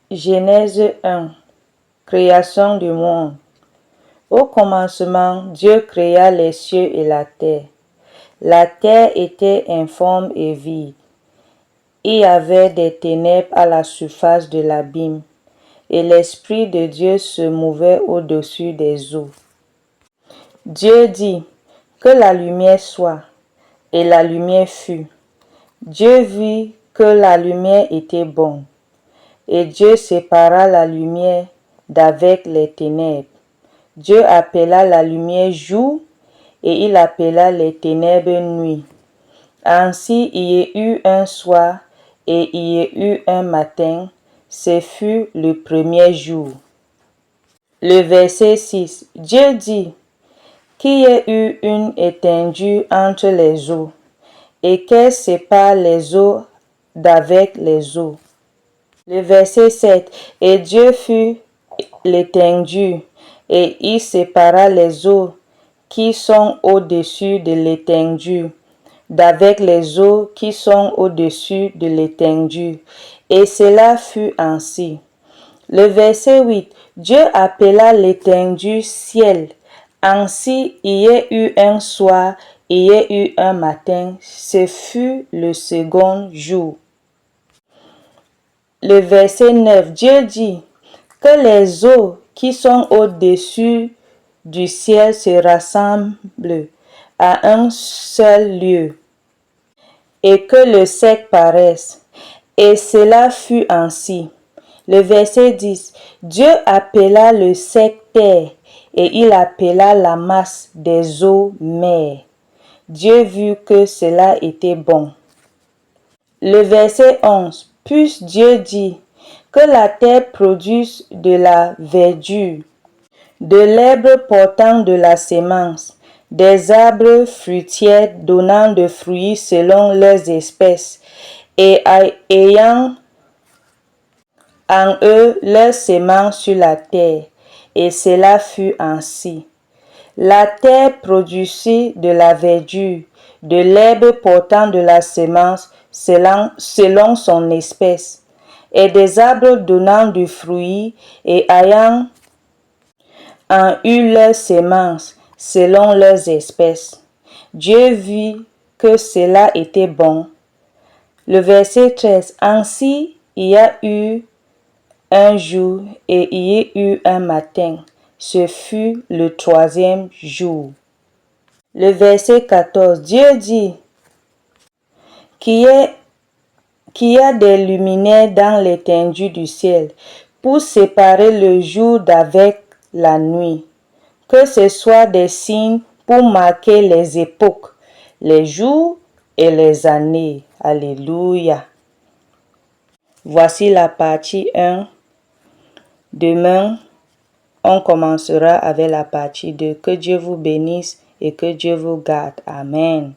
Genèse 1. Création du monde. Au commencement, Dieu créa les cieux et la terre. La terre était informe et vide. Il y avait des ténèbres à la surface de l'abîme, et l'Esprit de Dieu se mouvait au-dessus des eaux. Dieu dit, que la lumière soit, et la lumière fut. Dieu vit que la lumière était bonne. Et Dieu sépara la lumière d'avec les ténèbres. Dieu appela la lumière jour, et il appela les ténèbres nuit. Ainsi il y eut un soir, et il y eut un matin, ce fut le premier jour. Le verset 6. Dieu dit, qu'il y ait eu une étendue entre les eaux, et qu'elle sépare les eaux d'avec les eaux. Le verset 7. Et Dieu fut l'étendue, et il sépara les eaux qui sont au-dessus de l'étendue d'avec les eaux qui sont au-dessus de l'étendue. Et cela fut ainsi. Le verset 8. Dieu appela l'étendue ciel. Ainsi il y a eu un soir, il y a eu un matin, ce fut le second jour. Le verset 9, Dieu dit que les eaux qui sont au-dessus du ciel se rassemblent à un seul lieu et que le sec paraisse. Et cela fut ainsi. Le verset 10, Dieu appela le sec terre et il appela la masse des eaux mer. Dieu vit que cela était bon. Le verset 11. Puis Dieu dit que la terre produise de la verdure, de l'herbe portant de la semence, des arbres fruitiers donnant de fruits selon leurs espèces, et ayant en eux leurs semences sur la terre. Et cela fut ainsi. La terre produisit de la verdure, de l'herbe portant de la semence selon son espèce, et des arbres donnant du fruit et ayant en eu leurs semences selon leurs espèces. Dieu vit que cela était bon. Le verset 13. Ainsi il y a eu un jour et il y a eu un matin. Ce fut le troisième jour. Le verset 14. Dieu dit qu'il y a des luminaires dans l'étendue du ciel pour séparer le jour d'avec la nuit. Que ce soit des signes pour marquer les époques, les jours et les années. Alléluia. Voici la partie 1. Demain, on commencera avec la partie 2. Que Dieu vous bénisse et que Dieu vous garde. Amen.